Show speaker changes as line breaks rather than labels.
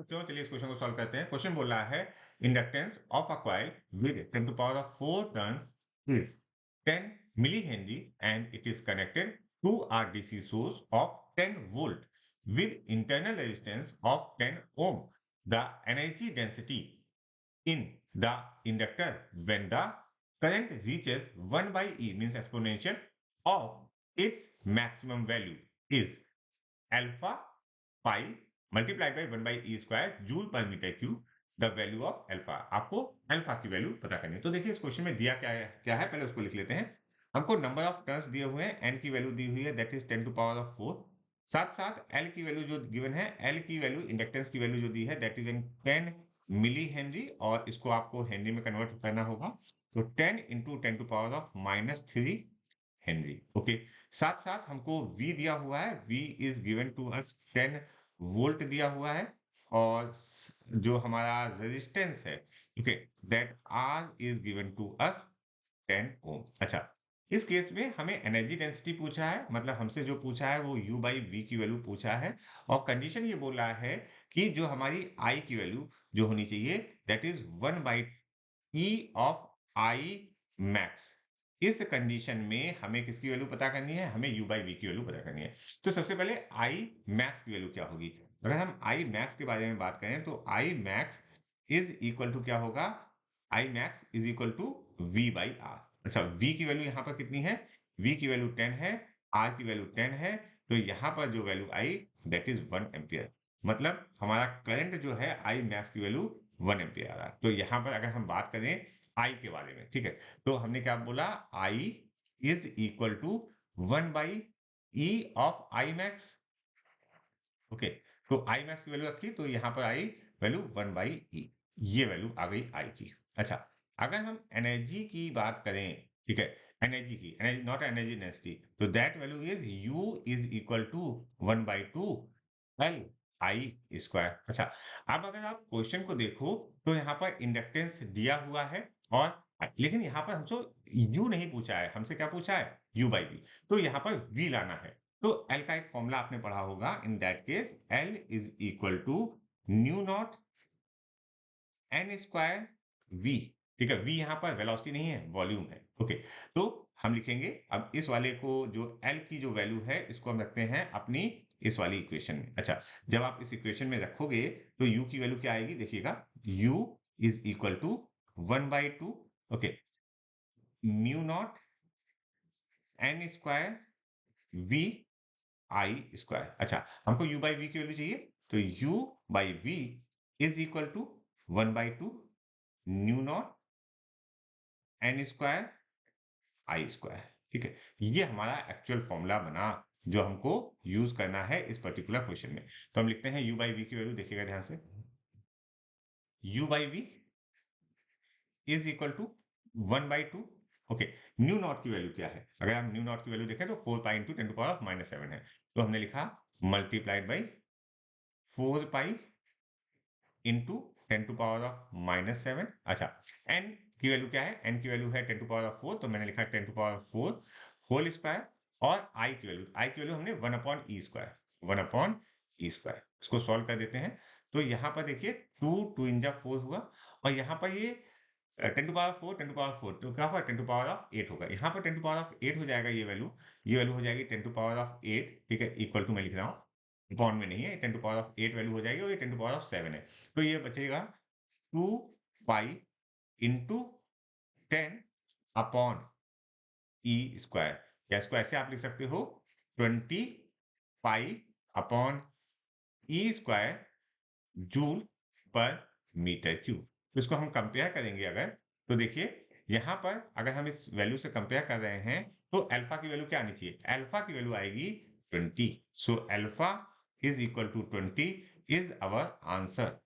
बच्चों, चलिए इस क्वेश्चन को सॉल्व करते हैं। क्वेश्चन बोल रहा है inductance of a coil with 10 to power of 4 turns is 10 milli henry and it is connected to a DC source of 10 volt with internal resistance of 10 ohm. The energy density in the inductor when the current reaches 1 by E means exponential of its maximum value is alpha pi multiplied by 1 by E square joule per metre cube the value of alpha. आपको alpha की value पता करनी है। तो देखिए इस question में दिया क्या है पहले उसको लिख लेते हैं। हमको नंबर ऑफ टर्न्स दिए हुए हैं, एन की वैल्यू दी हुई है that is 10 to power of 4। साथ साथ एल की वैल्यू जो गिवन है, एल की वैल्यू इंडक्टेंस की वैल्यू जो दी है that is in 10 milli henry और इसको आपको हेनरी में कन्वर्ट करना होगा। तो 10 into 10 to power of -3 henry. Okay, साथ साथ हमको V दिया हुआ है, V is given to us 10 volt दिया हुआ है और जो हमारा रेजिस्टेंस है, okay, that R is given to us 10 ohm. अच्छा, इस केस में हमें एनर्जी डेंसिटी पूछा है, मतलब हमसे जो पूछा है वो U बाई V की वैल्यू पूछा है और कंडीशन ये बोल रहा है कि जो हमारी I की वैल्यू जो होनी चाहिए that is 1 by E of I max. इस कंडीशन में हमें किसकी वैल्यू पता करनी है? हमें U बाई V की वैल्यू पता करनी है। तो सबसे पहले I मैक्स की वैल्यू क्या होगी? अगर हम I मैक्स के बारे में बात करें तो I max is equal to क्या होगा? I max is equal to V by R। अच्छा, V की वैल्यू यहाँ पर कितनी है? V की वैल्यू 10 है, R की वैल्यू 10 है, तो यहाँ पर जो value I that is 1 ampere. मतलब हमारा करंट जो है I मैक्स की वैल्यू 1 एम्पियर आ रहा है। तो यहाँ पर अगर हम बात करें I के बारे में, ठीक है, तो हमने क्या बोला? I is equal to 1 by E of I max. Okay, तो I मैक्स की वैल्यू रखी तो यहाँ पर आई वैल्यू 1 बाई E। ये वैल्यू आ गई I की। अच्छा, अगर हम एनर्जी की बात करें, ठीक है, एनर्जी की, एनर्जी नॉट एनर्जी डेंसिटी, तो that value is U is equal to 1 by 2 L I square. अच्छा, अब अगर आप क्वेश्चन को देखो तो यहाँ पर इंडक्टेंस दिया हुआ है और लेकिन यहाँ पर हमसे U नहीं पूछा है, हमसे क्या पूछा है? U by V। तो यहाँ पर V लाना है। तो एल का एक फॉर्मूला आपने पढ़ा होगा, in that case L is equal to mu naught n square V. ठीक है, वी यहाँ पर वेलोसिटी नहीं है, वॉल्यूम है। ओके, तो हम लिखेंगे अब इस वाले को, जो एल की जो वैल्यू है इसको हम रखते हैं अपनी इस वाली इक्वेशन में। अच्छा, जब आप इस इक्वेशन में रखोगे तो यू की वैल्यू क्या आएगी? देखिएगा, U is equal to 1 by 2, okay, mu naught n square V I square. अच्छा, हमको u बाई वी की वैल्यू चाहिए, तो u by V is equal to 1 by 2 mu naught n square I square. ठीक है, ये हमारा एक्चुअल फॉर्मूला बना जो हमको यूज करना है इस पर्टिकुलर क्वेश्चन में। तो हम लिखते हैं u बाई वी की वैल्यू, देखिएगा ध्यान से, u by V is equal to 1 by 2। Okay, mu naught की वैल्यू क्या है? अगर हम न्यू नॉट की वैल्यू देखें तो 4 पाई इंटू 10 टू पावर -7 है। तो हमने लिखा multiplied by 4 pi into 10 to power of -7। अच्छा, n की वैल्यू क्या है? n की वैल्यू है 10 टू पावर ऑफ 4, तो मैंने लिखा 10 to power of 4 whole square. और i की वैल्यू हमने 1 upon E square, 1 upon E square. इसको सॉल्व कर देते हैं। तो यहाँ पर देखिए 2 इन जा 4 हुआ और यहाँ पर ये 10 टू पावर 4, 10 टू पावर 4, तो क्या होगा? 10 टू पावर ऑफ 8 होगा। यहाँ पर 10 टू पावर ऑफ 8 हो जाएगा ये वैल्यू हो जाएगी 10 टू पावर ऑफ 8। ठीक है, इक्वल टू मैं लिख रहा हूँ, अपॉन में नहीं है, 10 टू पावर ऑफ 8 वैल्यू हो जाएगी और ये 10 टू पावर ऑफ 7 है। तो ये बचेगा 2 pi into 10 upon E square, या इसको ऐसे आप लिख सकते हो 20 pi upon E square joule per metre cube. तो इसको हम कंपेयर करेंगे अगर, तो देखिए यहाँ पर अगर हम इस वैल्यू से कंपेयर कर रहे हैं तो अल्फा की वैल्यू क्या आनी चाहिए? अल्फा की वैल्यू आएगी 20। So alpha is equal to 20 is our answer.